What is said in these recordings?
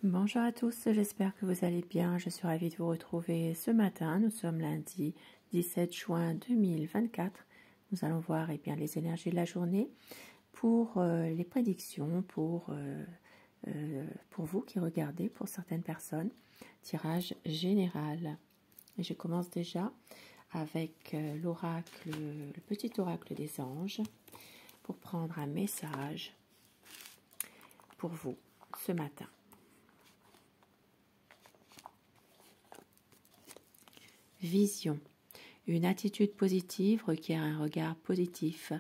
Bonjour à tous, j'espère que vous allez bien. Je suis ravie de vous retrouver ce matin. Nous sommes lundi 17 juin 2024. Nous allons voir les énergies de la journée pour les prédictions, pour vous qui regardez, pour certaines personnes. Tirage général. Et je commence déjà avec l'oracle, le petit oracle des anges, pour prendre un message pour vous ce matin. Vision. Une attitude positive requiert un regard positif.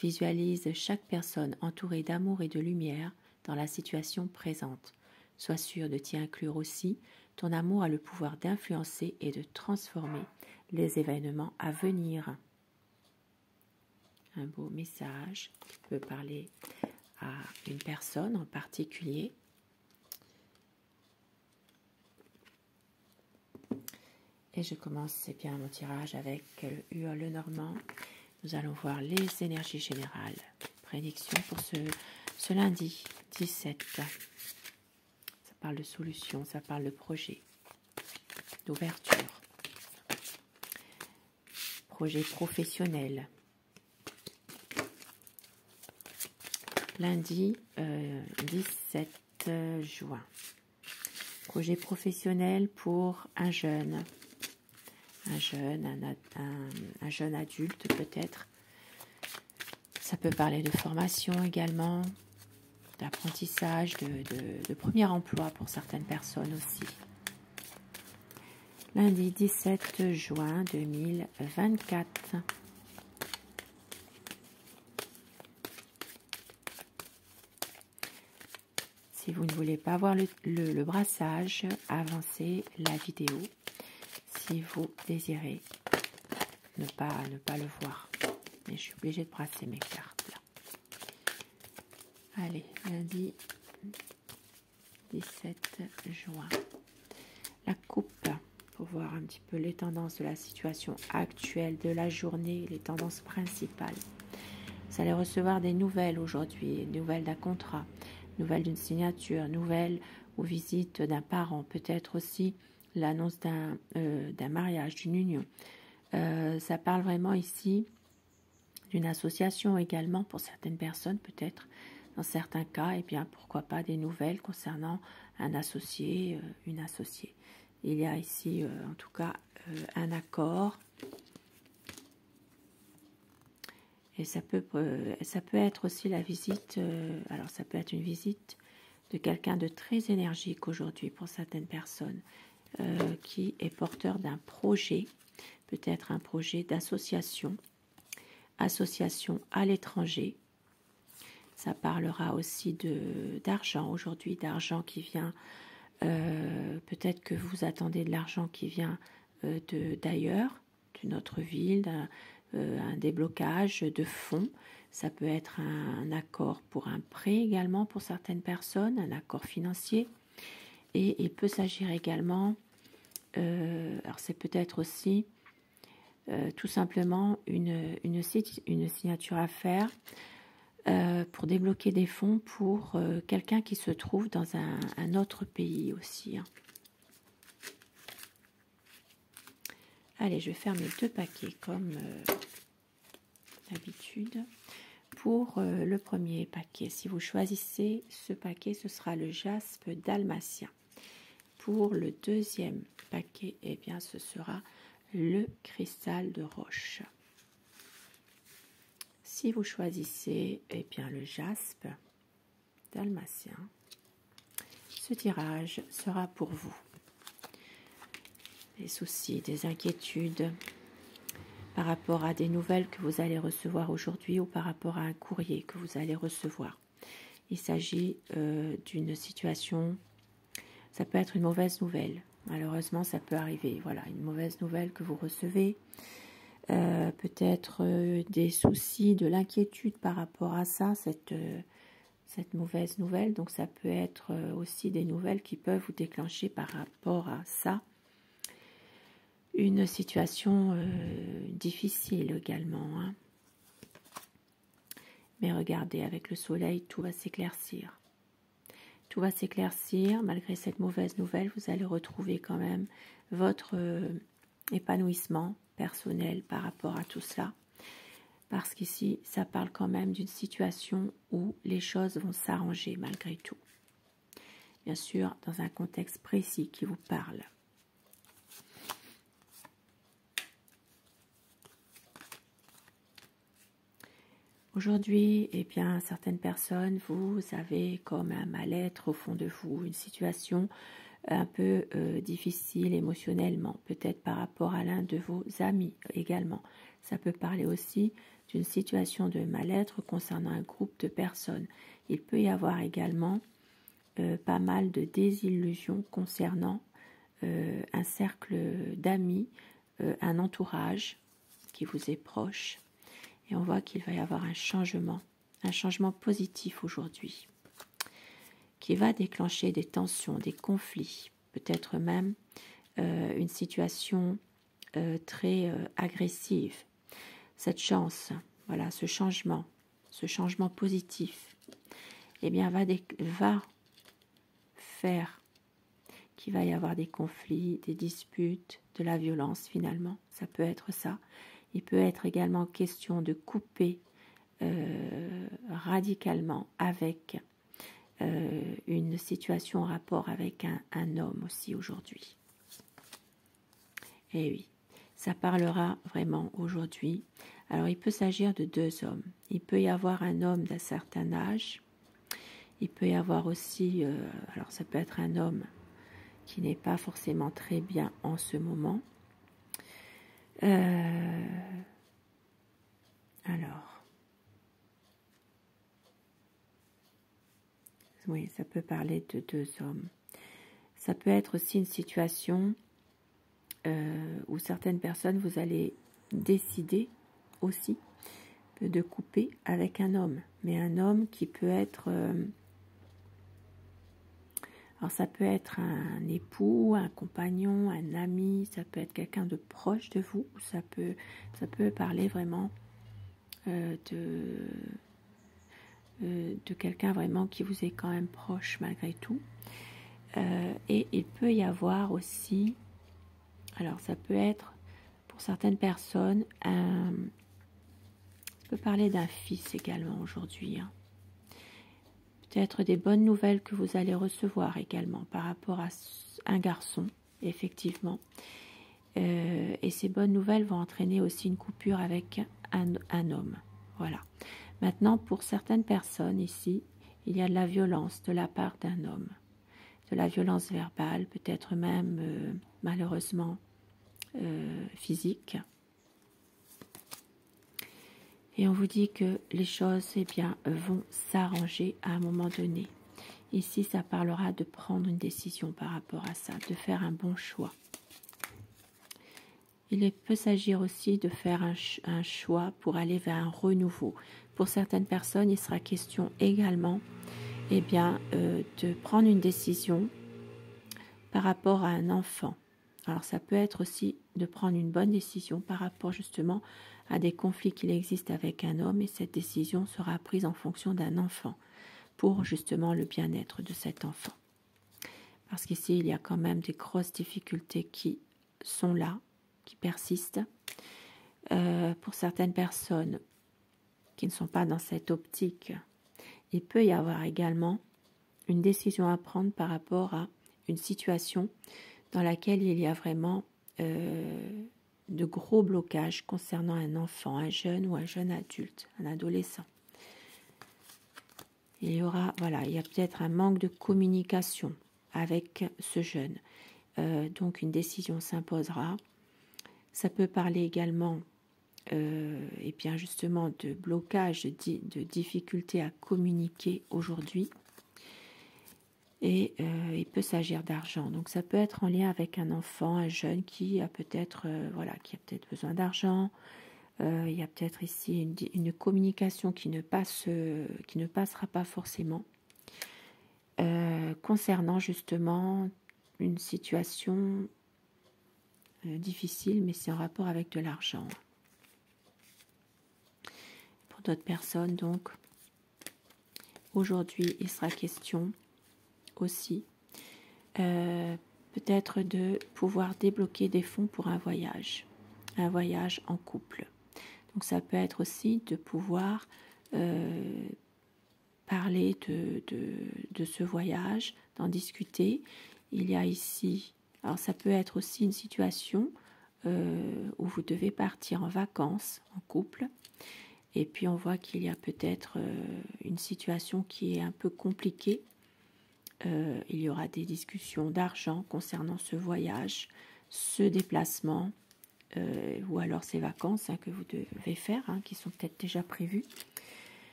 Visualise chaque personne entourée d'amour et de lumière dans la situation présente. Sois sûr de t'y inclure aussi. Ton amour a le pouvoir d'influencer et de transformer les événements à venir. Un beau message qui peut parler à une personne en particulier. Et je commence mon tirage avec le normand. Nous allons voir les énergies générales. Prédiction pour ce lundi 17. Ça parle de solution, ça parle de projet, d'ouverture. Projet professionnel. Lundi 17 juin. Projet professionnel pour un jeune. Un jeune adulte peut-être. Ça peut parler de formation également, d'apprentissage, de premier emploi pour certaines personnes aussi. Lundi 17 juin 2024. Si vous ne voulez pas voir le brassage, avancez la vidéo. Si vous désirez ne pas le voir. Mais je suis obligée de brasser mes cartes là. Allez, lundi 17 juin. La coupe, pour voir un petit peu les tendances de la situation actuelle de la journée, les tendances principales. Vous allez recevoir des nouvelles aujourd'hui, nouvelles d'un contrat, nouvelles d'une signature, nouvelles ou visite d'un parent, peut-être aussi l'annonce d'un mariage, d'une union. Ça parle vraiment ici d'une association également pour certaines personnes, peut-être dans certains cas, et bien pourquoi pas des nouvelles concernant un associé, une associée. Il y a ici en tout cas un accord, et ça peut être aussi la visite, alors ça peut être une visite de quelqu'un de très énergique aujourd'hui pour certaines personnes, qui est porteur d'un projet, peut-être un projet d'association, association à l'étranger. Ça parlera aussi d'argent aujourd'hui, d'argent qui vient, peut-être que vous attendez de l'argent qui vient d'ailleurs, d'une autre ville, un déblocage de fonds. Ça peut être un accord pour un prêt également pour certaines personnes, un accord financier. Et il peut s'agir également, alors c'est peut-être aussi tout simplement une signature à faire pour débloquer des fonds pour quelqu'un qui se trouve dans un autre pays aussi. Allez, je vais faire mes 2 paquets comme d'habitude. Pour le premier paquet, si vous choisissez ce paquet, ce sera le jaspe dalmatien. Pour le deuxième paquet, eh bien, ce sera le cristal de roche. Si vous choisissez eh bien, le jaspe dalmatien, ce tirage sera pour vous. Des soucis, des inquiétudes par rapport à des nouvelles que vous allez recevoir aujourd'hui ou par rapport à un courrier que vous allez recevoir. Il s'agit d'une situation, ça peut être une mauvaise nouvelle. Malheureusement, ça peut arriver. Voilà, une mauvaise nouvelle que vous recevez. Peut-être des soucis, de l'inquiétude par rapport à ça, cette mauvaise nouvelle. Donc ça peut être aussi des nouvelles qui peuvent vous déclencher par rapport à ça une situation difficile également. Mais regardez, avec le soleil, tout va s'éclaircir. tout va s'éclaircir. Malgré cette mauvaise nouvelle, vous allez retrouver quand même votre épanouissement personnel par rapport à tout cela. Parce qu'ici, ça parle quand même d'une situation où les choses vont s'arranger malgré tout. Bien sûr, dans un contexte précis qui vous parle. Aujourd'hui, eh bien, certaines personnes, vous avez comme un mal-être au fond de vous, une situation un peu difficile émotionnellement, peut-être par rapport à l'un de vos amis également. Ça peut parler aussi d'une situation de mal-être concernant un groupe de personnes. Il peut y avoir également pas mal de désillusions concernant un cercle d'amis, un entourage qui vous est proche. Et on voit qu'il va y avoir un changement positif aujourd'hui, qui va déclencher des tensions, des conflits, peut-être même une situation très agressive. Cette chance, voilà, ce changement positif, eh bien, va faire qu'il va y avoir des conflits, des disputes, de la violence finalement. Ça peut être ça. Il peut être également question de couper radicalement avec une situation en rapport avec un homme aussi aujourd'hui. Et oui, ça parlera vraiment aujourd'hui. Alors, il peut s'agir de deux hommes. Il peut y avoir un homme d'un certain âge. Il peut y avoir aussi, alors ça peut être un homme qui n'est pas forcément très bien en ce moment. Alors, oui, ça peut parler de deux hommes. Ça peut être aussi une situation où certaines personnes, vous allez décider aussi de couper avec un homme. Mais un homme qui peut être... alors ça peut être un époux, un compagnon, un ami, ça peut être quelqu'un de proche de vous. Ça peut parler vraiment de quelqu'un vraiment qui vous est quand même proche malgré tout. Et il peut y avoir aussi, alors ça peut être pour certaines personnes, ça peut parler d'un fils également aujourd'hui. Hein. Peut-être des bonnes nouvelles que vous allez recevoir également par rapport à un garçon, effectivement. Et ces bonnes nouvelles vont entraîner aussi une coupure avec un homme. Voilà. Maintenant, pour certaines personnes ici, il y a de la violence de la part d'un homme. De la violence verbale, peut-être même, malheureusement, physique. Et on vous dit que les choses eh bien, vont s'arranger à un moment donné. Ici, ça parlera de prendre une décision par rapport à ça, de faire un bon choix. Il peut s'agir aussi de faire un choix pour aller vers un renouveau. Pour certaines personnes, il sera question également eh bien, de prendre une décision par rapport à un enfant. Alors ça peut être aussi de prendre une bonne décision par rapport justement à des conflits qu'il existe avec un homme, et cette décision sera prise en fonction d'un enfant pour justement le bien-être de cet enfant. Parce qu'ici, il y a quand même des grosses difficultés qui sont là, qui persistent. Pour certaines personnes qui ne sont pas dans cette optique, il peut y avoir également une décision à prendre par rapport à une situation dans laquelle il y a vraiment de gros blocages concernant un enfant, un jeune ou un jeune adulte, un adolescent. Il y aura, voilà, il y a peut-être un manque de communication avec ce jeune. Donc une décision s'imposera. Ça peut parler également et bien justement de blocage, de difficulté à communiquer aujourd'hui. Et il peut s'agir d'argent. Donc ça peut être en lien avec un enfant, un jeune qui a peut-être besoin d'argent. Il y a peut-être ici une communication qui ne passera pas forcément concernant justement une situation difficile, mais c'est en rapport avec de l'argent. Pour d'autres personnes, donc, aujourd'hui, il sera question aussi. Peut-être de pouvoir débloquer des fonds pour un voyage en couple. Donc ça peut être aussi de pouvoir parler de ce voyage, d'en discuter. Il y a ici, alors ça peut être aussi une situation où vous devez partir en vacances en couple. Et puis on voit qu'il y a peut-être une situation qui est un peu compliquée. Il y aura des discussions d'argent concernant ce voyage, ce déplacement, ou alors ces vacances que vous devez faire, qui sont peut-être déjà prévues.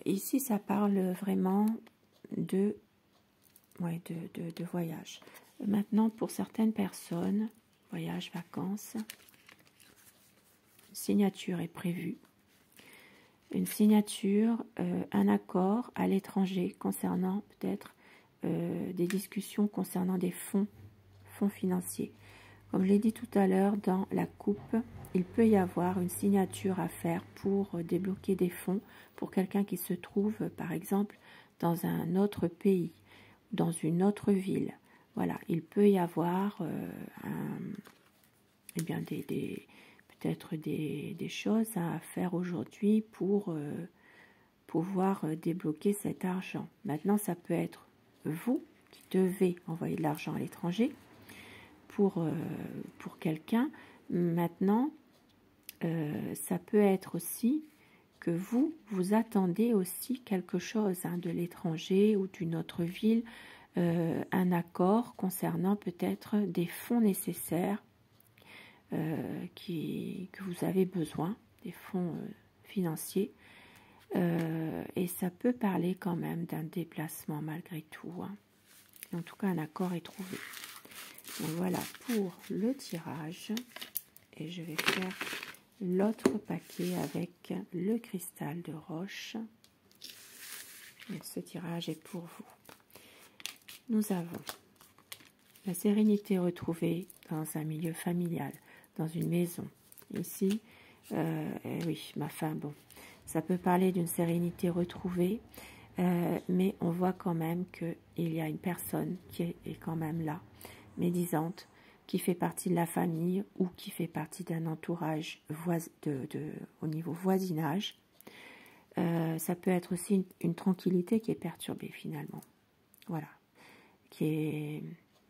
Ici, ça parle vraiment de voyage. Maintenant, pour certaines personnes, voyage, vacances, une signature est prévue. Une signature, un accord à l'étranger concernant peut-être des discussions concernant des fonds financiers. Comme je l'ai dit tout à l'heure, dans la coupe, il peut y avoir une signature à faire pour débloquer des fonds pour quelqu'un qui se trouve, par exemple, dans un autre pays, dans une autre ville. Voilà, il peut y avoir peut-être des choses à faire aujourd'hui pour pouvoir débloquer cet argent. Maintenant, ça peut être vous qui devez envoyer de l'argent à l'étranger pour quelqu'un. Maintenant, ça peut être aussi que vous attendez aussi quelque chose que de l'étranger ou d'une autre ville, un accord concernant peut-être des fonds nécessaires que vous avez besoin, des fonds financiers. Et ça peut parler quand même d'un déplacement malgré tout. En tout cas, un accord est trouvé. Donc voilà pour le tirage. Et je vais faire l'autre paquet avec le cristal de roche. Donc ce tirage est pour vous. Nous avons la sérénité retrouvée dans un milieu familial, dans une maison. Ici, oui, ma femme, bon, ça peut parler d'une sérénité retrouvée, mais on voit quand même qu'il y a une personne qui est quand même là, médisante, qui fait partie de la famille ou qui fait partie d'un entourage au niveau voisinage. Ça peut être aussi une tranquillité qui est perturbée finalement. Voilà, qui est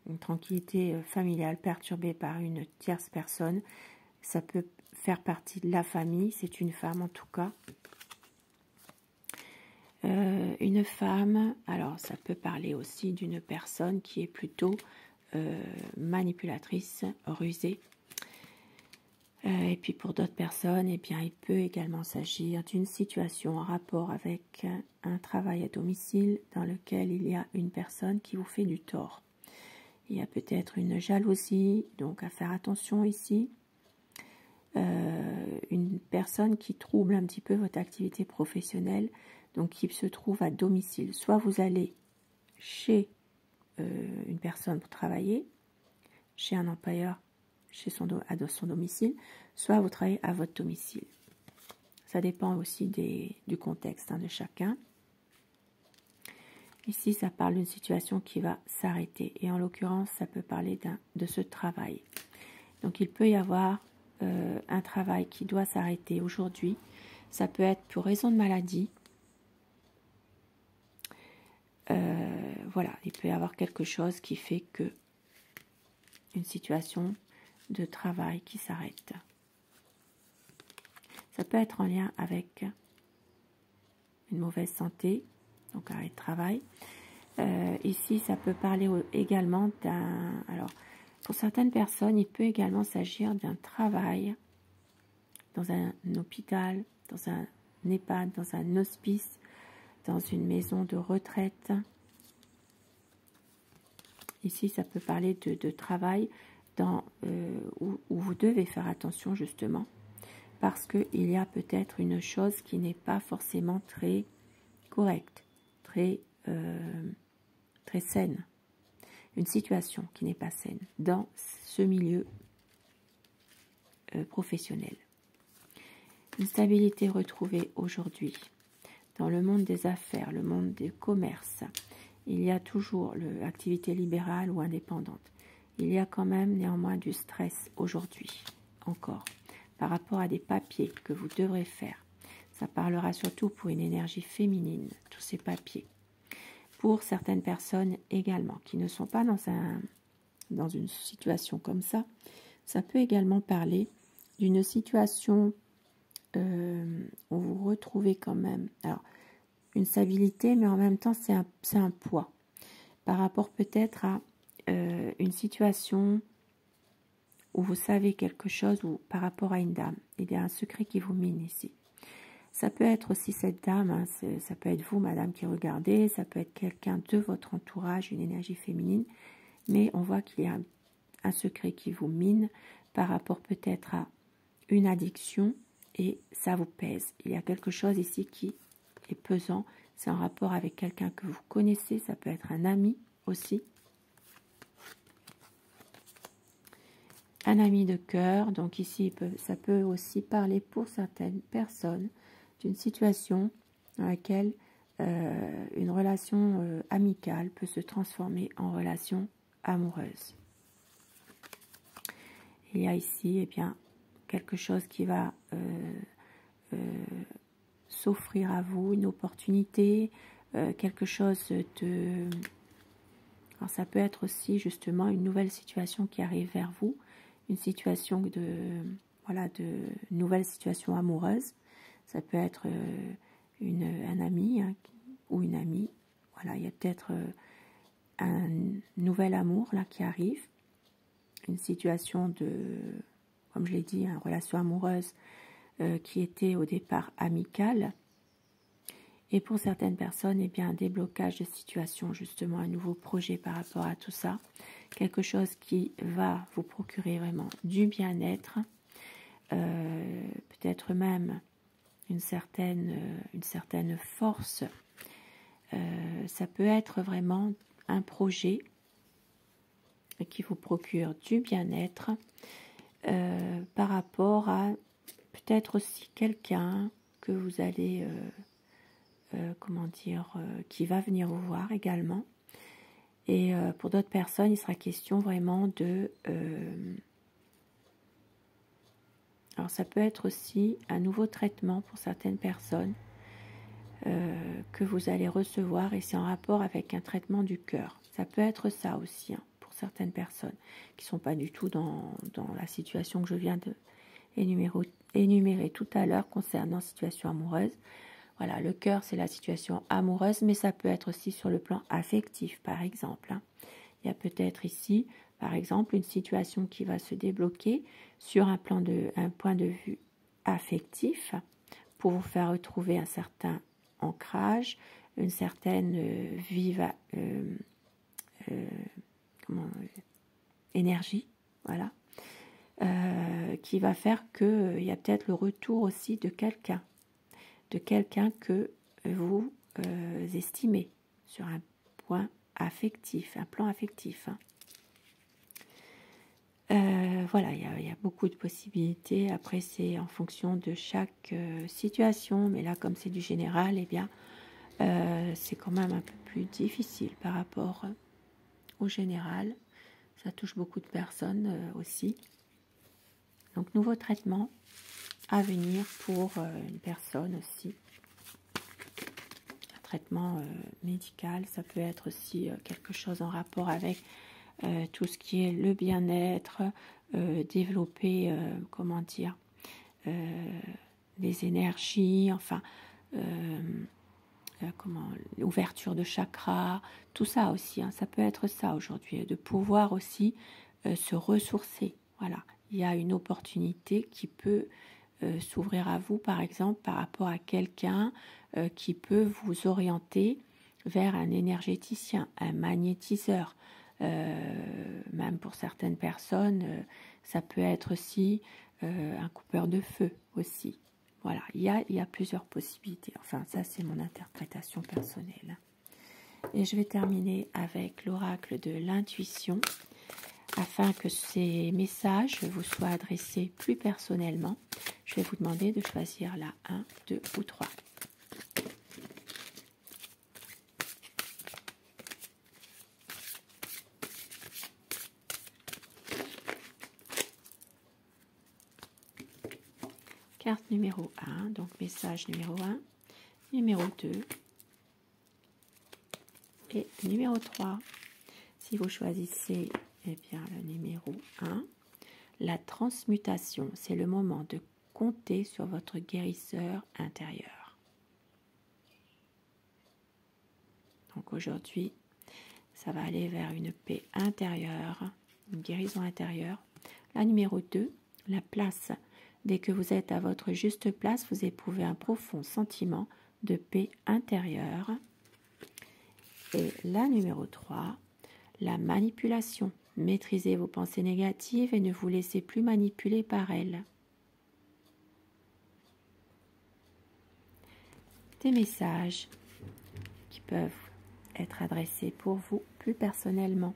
une tranquillité familiale perturbée par une tierce personne. Ça peut faire partie de la famille, c'est une femme en tout cas. Une femme, alors ça peut parler aussi d'une personne qui est plutôt manipulatrice, rusée. Et puis pour d'autres personnes, eh bien, il peut également s'agir d'une situation en rapport avec un travail à domicile dans lequel il y a une personne qui vous fait du tort. Il y a peut-être une jalousie, donc à faire attention ici. Une personne qui trouble un petit peu votre activité professionnelle, donc qui se trouve à domicile. Soit vous allez chez une personne pour travailler, chez un employeur, à son domicile, soit vous travaillez à votre domicile. Ça dépend aussi du contexte de chacun. Ici, ça parle d'une situation qui va s'arrêter. Et en l'occurrence, ça peut parler de ce travail. Donc, il peut y avoir un travail qui doit s'arrêter aujourd'hui. Ça peut être pour raison de maladie. Voilà, il peut y avoir quelque chose qui fait que une situation de travail qui s'arrête. Ça peut être en lien avec une mauvaise santé, donc arrêt de travail. Ici, ça peut parler également d'un... Alors, pour certaines personnes, il peut également s'agir d'un travail dans un hôpital, dans un EHPAD, dans un hospice, dans une maison de retraite. Ici, ça peut parler de travail où vous devez faire attention justement, parce qu'il y a peut-être une chose qui n'est pas forcément très correcte, très saine. Une situation qui n'est pas saine dans ce milieu professionnel. Une stabilité retrouvée aujourd'hui dans le monde des affaires, le monde du commerce. il y a toujours l'activité libérale ou indépendante. Il y a quand même néanmoins du stress aujourd'hui, encore, par rapport à des papiers que vous devrez faire. Ça parlera surtout pour une énergie féminine, tous ces papiers. Pour certaines personnes également, qui ne sont pas dans une situation comme ça, ça peut également parler d'une situation où vous retrouvez quand même alors, une stabilité, mais en même temps, c'est un poids. Par rapport peut-être à une situation où vous savez quelque chose ou par rapport à une dame. Il y a un secret qui vous mine ici. Ça peut être aussi cette dame, hein, ça peut être vous, madame, qui regardez, ça peut être quelqu'un de votre entourage, une énergie féminine, mais on voit qu'il y a un secret qui vous mine par rapport peut-être à une addiction et ça vous pèse. Il y a quelque chose ici qui est pesant, c'est en rapport avec quelqu'un que vous connaissez, ça peut être un ami aussi. Un ami de cœur, donc ici ça peut aussi parler pour certaines personnes d'une situation dans laquelle une relation amicale peut se transformer en relation amoureuse. Il y a ici bien, quelque chose qui va s'offrir à vous, une opportunité, quelque chose de... Alors ça peut être aussi justement une nouvelle situation qui arrive vers vous, une situation de nouvelle situation amoureuse. Ça peut être un ami hein, ou une amie. Voilà, il y a peut-être un nouvel amour là qui arrive. Une situation de, comme je l'ai dit, une relation amoureuse qui était au départ amicale. Et pour certaines personnes, eh bien, un déblocage de situation, justement, un nouveau projet par rapport à tout ça. Quelque chose qui va vous procurer vraiment du bien-être, peut-être même une certaine force. Ça peut être vraiment un projet qui vous procure du bien-être par rapport à peut-être aussi quelqu'un que vous allez... qui va venir vous voir également. Et pour d'autres personnes, il sera question vraiment de... alors ça peut être aussi un nouveau traitement pour certaines personnes que vous allez recevoir et c'est en rapport avec un traitement du cœur. Ça peut être ça aussi hein, pour certaines personnes qui ne sont pas du tout dans la situation que je viens de énumérer tout à l'heure concernant situation amoureuse. Voilà, le cœur, c'est la situation amoureuse, mais ça peut être aussi sur le plan affectif, par exemple. Il y a peut-être ici, par exemple, une situation qui va se débloquer sur un point de vue affectif pour vous faire retrouver un certain ancrage, une certaine énergie, voilà, qui va faire qu'il y a peut-être le retour aussi de quelqu'un que vous estimez sur un point affectif, un plan affectif. Voilà, il y a beaucoup de possibilités. Après, c'est en fonction de chaque situation, mais là, comme c'est du général, eh bien, c'est quand même un peu plus difficile par rapport au général. Ça touche beaucoup de personnes aussi. Donc, nouveau traitement à venir pour une personne aussi. Traitement médical, ça peut être aussi quelque chose en rapport avec tout ce qui est le bien-être, développer, les énergies, enfin, l'ouverture de chakras, tout ça aussi, hein, ça peut être ça aujourd'hui, de pouvoir aussi se ressourcer. Voilà, il y a une opportunité qui peut s'ouvrir à vous, par exemple, par rapport à quelqu'un qui peut vous orienter vers un énergéticien, un magnétiseur. Même pour certaines personnes, ça peut être aussi un coupeur de feu aussi. Voilà, il y a plusieurs possibilités. Enfin, ça, c'est mon interprétation personnelle. Et je vais terminer avec l'oracle de l'intuition, afin que ces messages vous soient adressés plus personnellement. Je vais vous demander de choisir la 1, 2 ou 3. carte numéro 1, donc message numéro 1, numéro 2 et numéro 3. Si vous choisissez bien, le numéro 1, la transmutation, c'est le moment de compter sur votre guérisseur intérieur. Donc aujourd'hui, ça va aller vers une paix intérieure, une guérison intérieure. La numéro 2, la place. Dès que vous êtes à votre juste place, vous éprouvez un profond sentiment de paix intérieure. Et la numéro 3, la manipulation. Maîtrisez vos pensées négatives et ne vous laissez plus manipuler par elles. Des messages qui peuvent être adressés pour vous plus personnellement.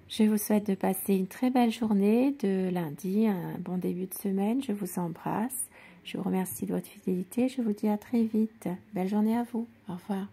Je vous souhaite de passer une très belle journée de lundi, un bon début de semaine. Je vous embrasse. Je vous remercie de votre fidélité. Je vous dis à très vite. Belle journée à vous. Au revoir.